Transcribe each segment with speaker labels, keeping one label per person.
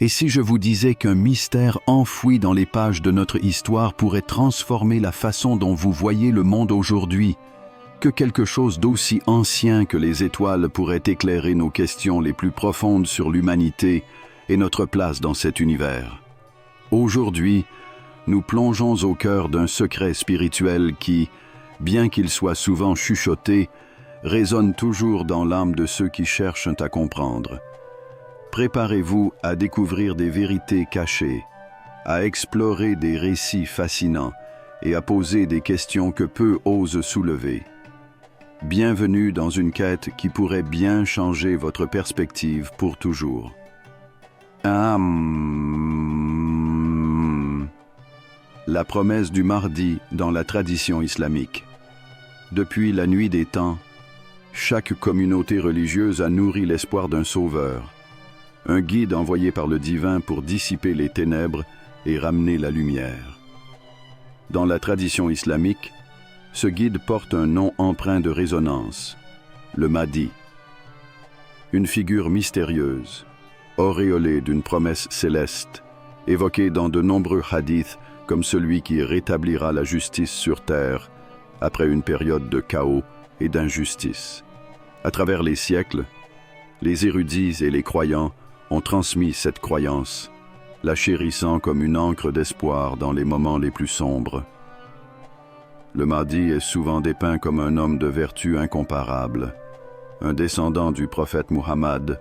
Speaker 1: Et si je vous disais qu'un mystère enfoui dans les pages de notre histoire pourrait transformer la façon dont vous voyez le monde aujourd'hui, que quelque chose d'aussi ancien que les étoiles pourrait éclairer nos questions les plus profondes sur l'humanité et notre place dans cet univers. Aujourd'hui, nous plongeons au cœur d'un secret spirituel qui, bien qu'il soit souvent chuchoté, résonne toujours dans l'âme de ceux qui cherchent à comprendre. Préparez-vous à découvrir des vérités cachées, à explorer des récits fascinants et à poser des questions que peu osent soulever. Bienvenue dans une quête qui pourrait bien changer votre perspective pour toujours. La promesse du Mahdi dans la tradition islamique. Depuis la nuit des temps, chaque communauté religieuse a nourri l'espoir d'un sauveur, un guide envoyé par le divin pour dissiper les ténèbres et ramener la lumière. Dans la tradition islamique, ce guide porte un nom empreint de résonance, le Mahdi. Une figure mystérieuse, auréolée d'une promesse céleste, évoquée dans de nombreux hadiths comme celui qui rétablira la justice sur terre après une période de chaos et d'injustice. À travers les siècles, les érudits et les croyants ont transmis cette croyance, la chérissant comme une encre d'espoir dans les moments les plus sombres. Le Mahdi est souvent dépeint comme un homme de vertu incomparable, un descendant du prophète Muhammad,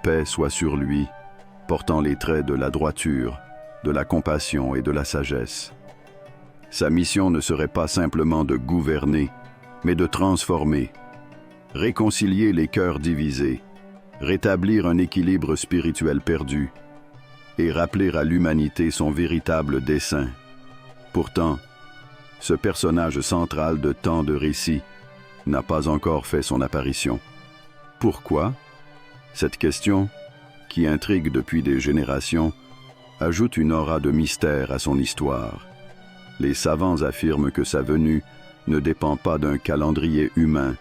Speaker 1: paix soit sur lui, portant les traits de la droiture, de la compassion et de la sagesse. Sa mission ne serait pas simplement de gouverner, mais de transformer, réconcilier les cœurs divisés, rétablir un équilibre spirituel perdu et rappeler à l'humanité son véritable dessein. Pourtant, ce personnage central de tant de récits n'a pas encore fait son apparition. Pourquoi? Cette question, qui intrigue depuis des générations, ajoute une aura de mystère à son histoire. Les savants affirment que sa venue ne dépend pas d'un calendrier humain,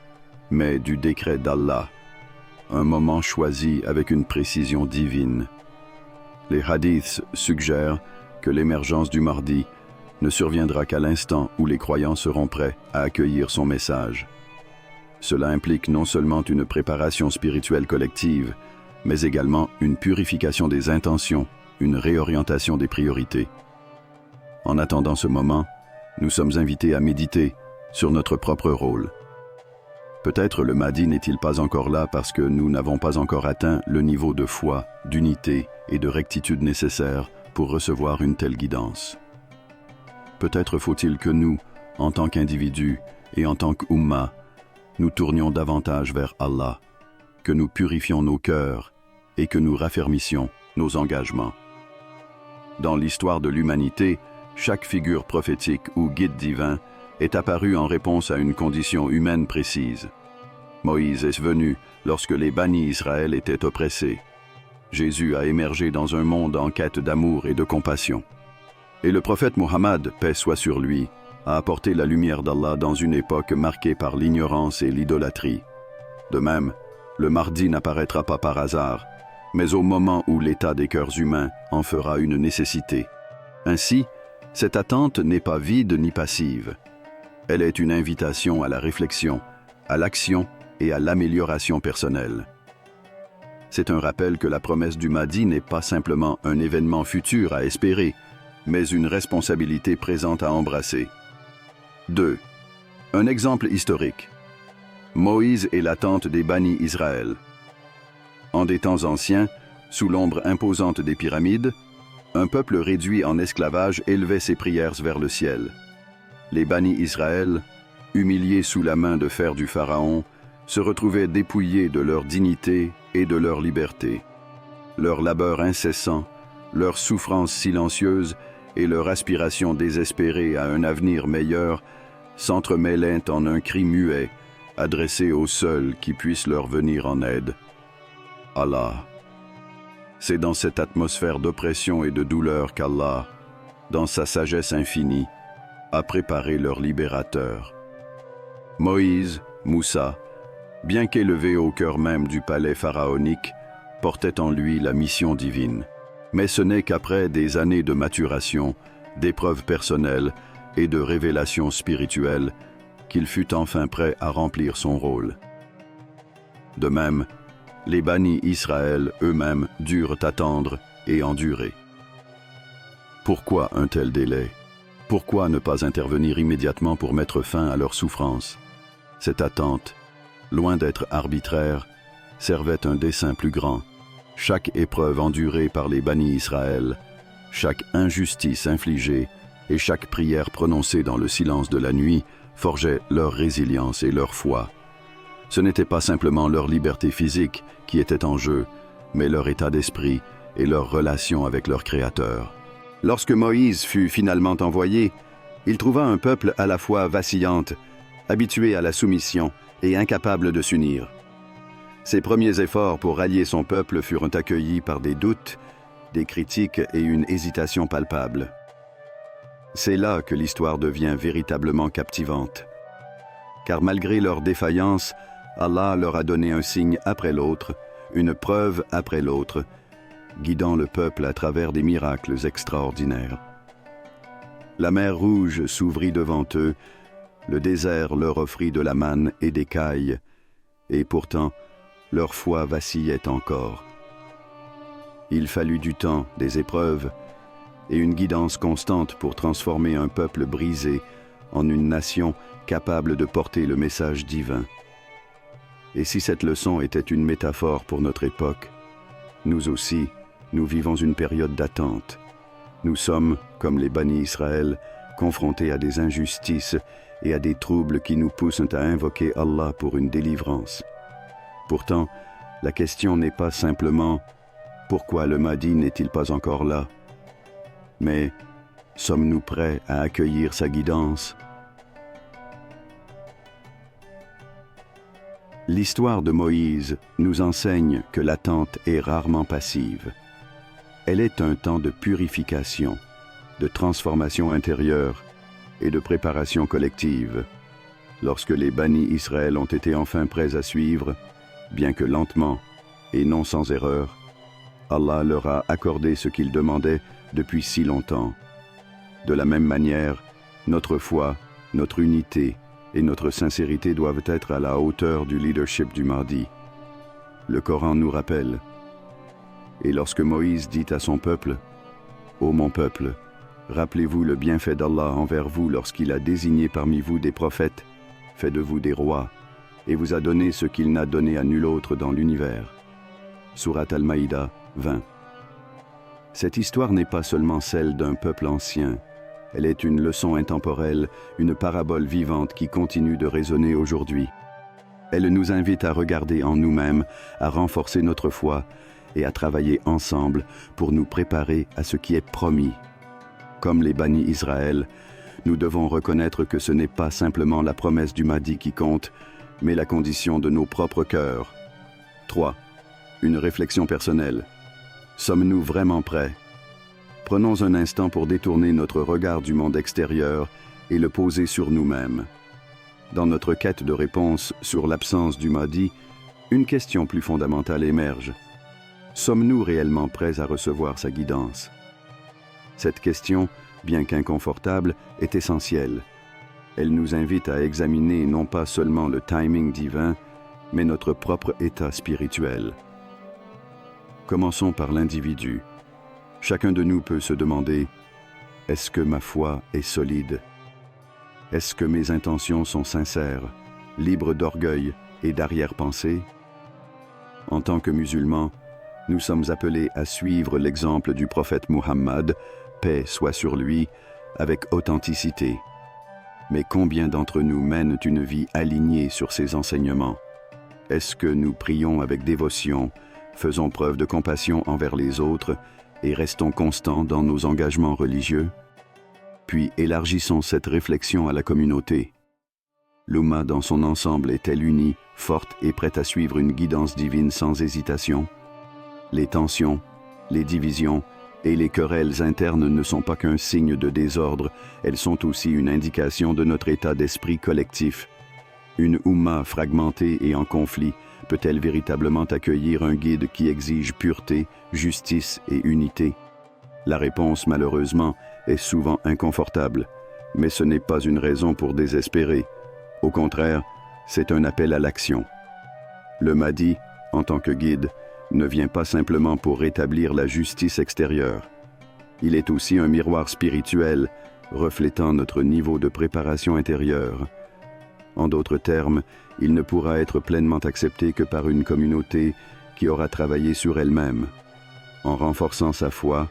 Speaker 1: mais du décret d'Allah, un moment choisi avec une précision divine. Les hadiths suggèrent que l'émergence du Mahdi ne surviendra qu'à l'instant où les croyants seront prêts à accueillir son message. Cela implique non seulement une préparation spirituelle collective, mais également une purification des intentions, une réorientation des priorités. En attendant ce moment, nous sommes invités à méditer sur notre propre rôle. Peut-être le Mahdi n'est-il pas encore là parce que nous n'avons pas encore atteint le niveau de foi, d'unité et de rectitude nécessaire pour recevoir une telle guidance. Peut-être faut-il que nous, en tant qu'individus et en tant qu'Ummah, nous tournions davantage vers Allah, que nous purifions nos cœurs et que nous raffermissions nos engagements. Dans l'histoire de l'humanité, chaque figure prophétique ou guide divin est apparue en réponse à une condition humaine précise. Moïse est venu lorsque les bannis Israël étaient oppressés. Jésus a émergé dans un monde en quête d'amour et de compassion. Et le prophète Muhammad, paix soit sur lui, a apporté la lumière d'Allah dans une époque marquée par l'ignorance et l'idolâtrie. De même, le Mahdi n'apparaîtra pas par hasard, mais au moment où l'état des cœurs humains en fera une nécessité. Ainsi, cette attente n'est pas vide ni passive. Elle est une invitation à la réflexion, à l'action et à l'amélioration personnelle. C'est un rappel que la promesse du Mahdi n'est pas simplement un événement futur à espérer, mais une responsabilité présente à embrasser. 2. Un exemple historique. Moïse et l'attente des bannis Israël. En des temps anciens, sous l'ombre imposante des pyramides, un peuple réduit en esclavage élevait ses prières vers le ciel. Les bannis Israël, humiliés sous la main de fer du Pharaon, se retrouvaient dépouillés de leur dignité et de leur liberté. Leur labeur incessant, leur souffrance silencieuse et leur aspiration désespérée à un avenir meilleur s'entremêlaient en un cri muet, adressé au seul qui puisse leur venir en aide. Allah. C'est dans cette atmosphère d'oppression et de douleur qu'Allah, dans sa sagesse infinie, a préparé leur libérateur. Moïse, Moussa, bien qu'élevé au cœur même du palais pharaonique, portait en lui la mission divine. Mais ce n'est qu'après des années de maturation, d'épreuves personnelles et de révélations spirituelles qu'il fut enfin prêt à remplir son rôle. De même, les Bani Israël eux-mêmes durent attendre et endurer. Pourquoi un tel délai? Pourquoi ne pas intervenir immédiatement pour mettre fin à leur souffrance? Cette attente, loin d'être arbitraire, servait un dessein plus grand. Chaque épreuve endurée par les Bani Israël, chaque injustice infligée et chaque prière prononcée dans le silence de la nuit forgeait leur résilience et leur foi. Ce n'était pas simplement leur liberté physique qui était en jeu, mais leur état d'esprit et leur relation avec leur Créateur. Lorsque Moïse fut finalement envoyé, il trouva un peuple à la fois vacillante, habitué à la soumission et incapable de s'unir. Ses premiers efforts pour rallier son peuple furent accueillis par des doutes, des critiques et une hésitation palpable. C'est là que l'histoire devient véritablement captivante. Car malgré leur défaillance, Allah leur a donné un signe après l'autre, une preuve après l'autre, guidant le peuple à travers des miracles extraordinaires. La mer Rouge s'ouvrit devant eux, le désert leur offrit de la manne et des cailles, et pourtant, leur foi vacillait encore. Il fallut du temps, des épreuves, et une guidance constante pour transformer un peuple brisé en une nation capable de porter le message divin. Et si cette leçon était une métaphore pour notre époque, nous aussi, nous vivons une période d'attente. Nous sommes, comme les Bani Israël, confrontés à des injustices et à des troubles qui nous poussent à invoquer Allah pour une délivrance. Pourtant, la question n'est pas simplement « Pourquoi le Mahdi n'est-il pas encore là ?» mais « Sommes-nous prêts à accueillir sa guidance ?» L'histoire de Moïse nous enseigne que l'attente est rarement passive. Elle est un temps de purification, de transformation intérieure et de préparation collective. Lorsque les Bani Israël ont été enfin prêts à suivre, bien que lentement et non sans erreur, Allah leur a accordé ce qu'ils demandaient depuis si longtemps. De la même manière, notre foi, notre unité et notre sincérité doivent être à la hauteur du leadership du Mahdi. Le Coran nous rappelle. Et lorsque Moïse dit à son peuple, « Ô mon peuple, rappelez-vous le bienfait d'Allah envers vous lorsqu'il a désigné parmi vous des prophètes, fait de vous des rois, et vous a donné ce qu'il n'a donné à nul autre dans l'univers. » Sourate Al-Maïda 20. Cette histoire n'est pas seulement celle d'un peuple ancien, elle est une leçon intemporelle, une parabole vivante qui continue de résonner aujourd'hui. Elle nous invite à regarder en nous-mêmes, à renforcer notre foi et à travailler ensemble pour nous préparer à ce qui est promis. Comme les Bani Israël, nous devons reconnaître que ce n'est pas simplement la promesse du Mahdi qui compte, mais la condition de nos propres cœurs. 3. Une réflexion personnelle. Sommes-nous vraiment prêts? Prenons un instant pour détourner notre regard du monde extérieur et le poser sur nous-mêmes. Dans notre quête de réponse sur l'absence du Mahdi, une question plus fondamentale émerge. Sommes-nous réellement prêts à recevoir sa guidance? Cette question, bien qu'inconfortable, est essentielle. Elle nous invite à examiner non pas seulement le timing divin, mais notre propre état spirituel. Commençons par l'individu. Chacun de nous peut se demander, est-ce que ma foi est solide? Est-ce que mes intentions sont sincères, libres d'orgueil et d'arrière-pensée? En tant que musulmans, nous sommes appelés à suivre l'exemple du prophète Muhammad, paix soit sur lui, avec authenticité. Mais combien d'entre nous mènent une vie alignée sur ses enseignements? Est-ce que nous prions avec dévotion, faisons preuve de compassion envers les autres et restons constants dans nos engagements religieux? Puis élargissons cette réflexion à la communauté. L'Oumma dans son ensemble est-elle unie, forte et prête à suivre une guidance divine sans hésitation? Les tensions, les divisions et les querelles internes ne sont pas qu'un signe de désordre, elles sont aussi une indication de notre état d'esprit collectif. Une Oumma fragmentée et en conflit peut-elle véritablement accueillir un guide qui exige pureté, justice et unité? La réponse, malheureusement, est souvent inconfortable, mais ce n'est pas une raison pour désespérer. Au contraire, c'est un appel à l'action. Le Mahdi, en tant que guide, ne vient pas simplement pour rétablir la justice extérieure. Il est aussi un miroir spirituel, reflétant notre niveau de préparation intérieure. En d'autres termes, il ne pourra être pleinement accepté que par une communauté qui aura travaillé sur elle-même, en renforçant sa foi,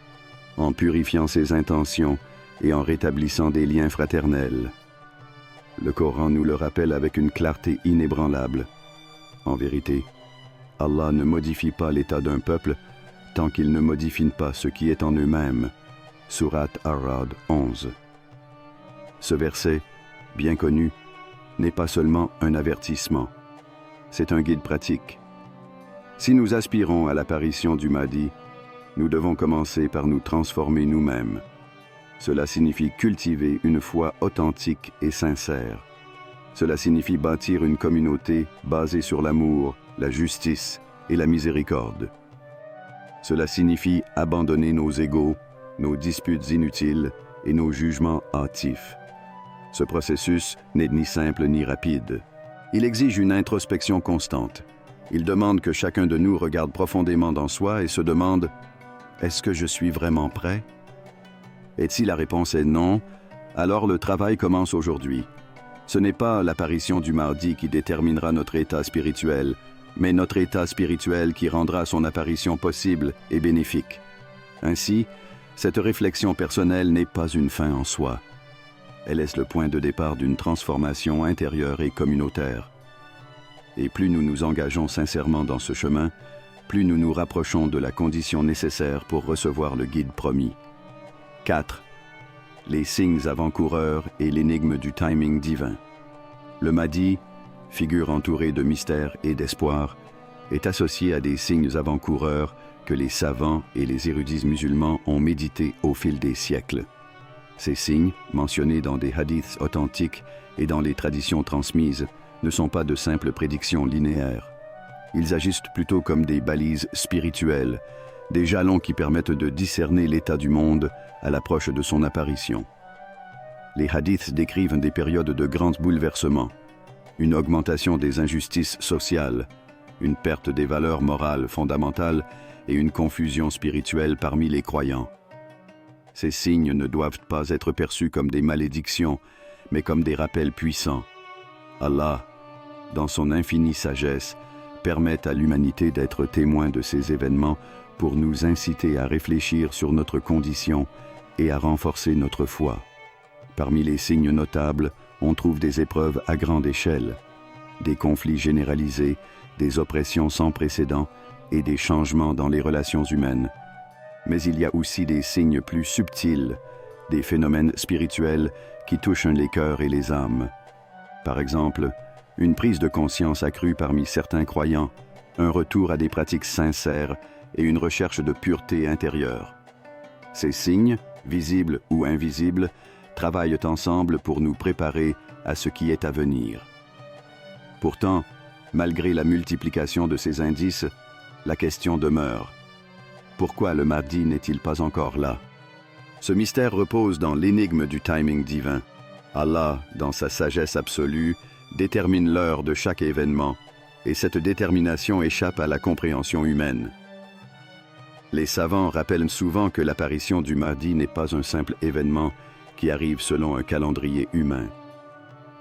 Speaker 1: en purifiant ses intentions et en rétablissant des liens fraternels. Le Coran nous le rappelle avec une clarté inébranlable. En vérité, Allah ne modifie pas l'état d'un peuple tant qu'il ne modifie pas ce qui est en eux-mêmes. Sourate Ar-Ra'd 11. Ce verset, bien connu, n'est pas seulement un avertissement, c'est un guide pratique. Si nous aspirons à l'apparition du Mahdi, nous devons commencer par nous transformer nous-mêmes. Cela signifie cultiver une foi authentique et sincère. Cela signifie bâtir une communauté basée sur l'amour, la justice et la miséricorde. Cela signifie abandonner nos égos, nos disputes inutiles et nos jugements hâtifs. Ce processus n'est ni simple ni rapide. Il exige une introspection constante. Il demande que chacun de nous regarde profondément dans soi et se demande « Est-ce que je suis vraiment prêt ?» Et si la réponse est non, alors le travail commence aujourd'hui. Ce n'est pas l'apparition du Mahdi qui déterminera notre état spirituel, mais notre état spirituel qui rendra son apparition possible et bénéfique. Ainsi, cette réflexion personnelle n'est pas une fin en soi. Elle est le point de départ d'une transformation intérieure et communautaire. Et plus nous nous engageons sincèrement dans ce chemin, plus nous nous rapprochons de la condition nécessaire pour recevoir le guide promis. 4. Les signes avant-coureurs et l'énigme du timing divin. Le Mahdi, figure entourée de mystères et d'espoir, est associé à des signes avant-coureurs que les savants et les érudits musulmans ont médités au fil des siècles. Ces signes, mentionnés dans des hadiths authentiques et dans les traditions transmises, ne sont pas de simples prédictions linéaires. Ils agissent plutôt comme des balises spirituelles, des jalons qui permettent de discerner l'état du monde à l'approche de son apparition. Les hadiths décrivent des périodes de grands bouleversements, une augmentation des injustices sociales, une perte des valeurs morales fondamentales et une confusion spirituelle parmi les croyants. Ces signes ne doivent pas être perçus comme des malédictions, mais comme des rappels puissants. Allah, dans son infinie sagesse, permet à l'humanité d'être témoin de ces événements pour nous inciter à réfléchir sur notre condition et à renforcer notre foi. Parmi les signes notables, on trouve des épreuves à grande échelle, des conflits généralisés, des oppressions sans précédent et des changements dans les relations humaines. Mais il y a aussi des signes plus subtils, des phénomènes spirituels qui touchent les cœurs et les âmes. Par exemple, une prise de conscience accrue parmi certains croyants, un retour à des pratiques sincères et une recherche de pureté intérieure. Ces signes, visibles ou invisibles, travaillent ensemble pour nous préparer à ce qui est à venir. Pourtant, malgré la multiplication de ces indices, la question demeure. Pourquoi le Mahdi n'est-il pas encore là? Ce mystère repose dans l'énigme du timing divin. Allah, dans sa sagesse absolue, détermine l'heure de chaque événement, et cette détermination échappe à la compréhension humaine. Les savants rappellent souvent que l'apparition du Mahdi n'est pas un simple événement qui arrive selon un calendrier humain.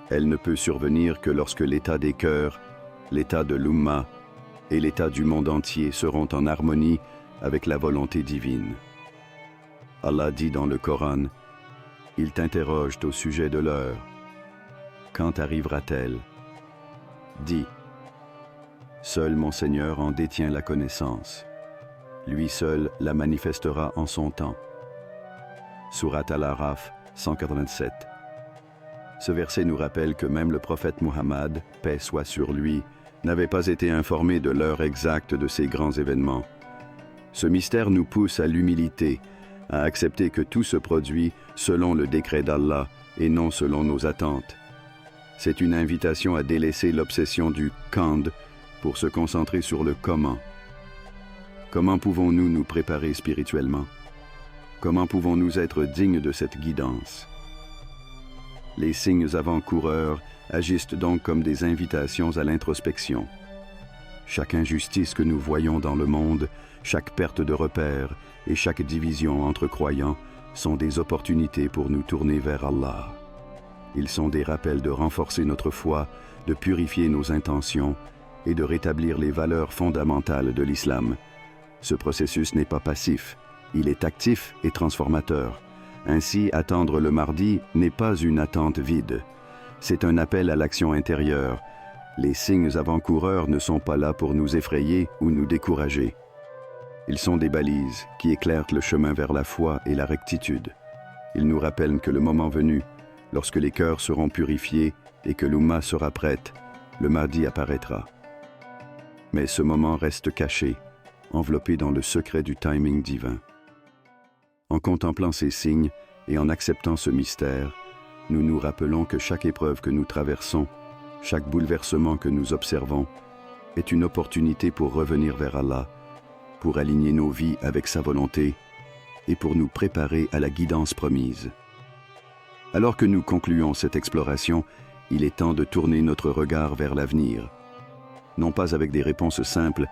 Speaker 1: Elle ne peut survenir que lorsque l'état des cœurs, l'état de l'Oumma et l'état du monde entier seront en harmonie avec la volonté divine. Allah dit dans le Coran, « Ils t'interrogent au sujet de l'heure. Quand arrivera-t-elle? Dis, seul mon Seigneur en détient la connaissance. Lui seul la manifestera en son temps. » Sourate Al-Araf 187. Ce verset nous rappelle que même le prophète Muhammad, paix soit sur lui, n'avait pas été informé de l'heure exacte de ces grands événements. Ce mystère nous pousse à l'humilité, à accepter que tout se produit selon le décret d'Allah et non selon nos attentes. C'est une invitation à délaisser l'obsession du « quand » pour se concentrer sur le « comment ». Comment pouvons-nous nous préparer spirituellement? Comment pouvons-nous être dignes de cette guidance? Les signes avant-coureurs agissent donc comme des invitations à l'introspection. Chaque injustice que nous voyons dans le monde, chaque perte de repères et chaque division entre croyants sont des opportunités pour nous tourner vers Allah. Ils sont des rappels de renforcer notre foi, de purifier nos intentions et de rétablir les valeurs fondamentales de l'islam. Ce processus n'est pas passif, il est actif et transformateur. Ainsi, attendre le mardi n'est pas une attente vide. C'est un appel à l'action intérieure. Les signes avant-coureurs ne sont pas là pour nous effrayer ou nous décourager. Ils sont des balises qui éclairent le chemin vers la foi et la rectitude. Ils nous rappellent que le moment venu, lorsque les cœurs seront purifiés et que l'Oumma sera prête, le Mahdi apparaîtra. Mais ce moment reste caché, enveloppé dans le secret du timing divin. En contemplant ces signes et en acceptant ce mystère, nous nous rappelons que chaque épreuve que nous traversons, chaque bouleversement que nous observons, est une opportunité pour revenir vers Allah, pour aligner nos vies avec sa volonté et pour nous préparer à la guidance promise. Alors que nous concluons cette exploration, il est temps de tourner notre regard vers l'avenir. Non pas avec des réponses simples,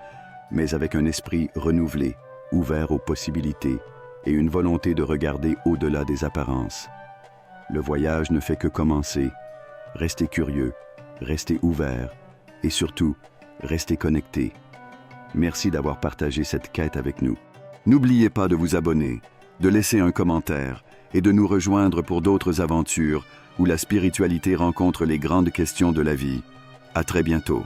Speaker 1: mais avec un esprit renouvelé, ouvert aux possibilités et une volonté de regarder au-delà des apparences. Le voyage ne fait que commencer. Restez curieux, restez ouverts et surtout, restez connectés. Merci d'avoir partagé cette quête avec nous. N'oubliez pas de vous abonner, de laisser un commentaire et de nous rejoindre pour d'autres aventures où la spiritualité rencontre les grandes questions de la vie. À très bientôt.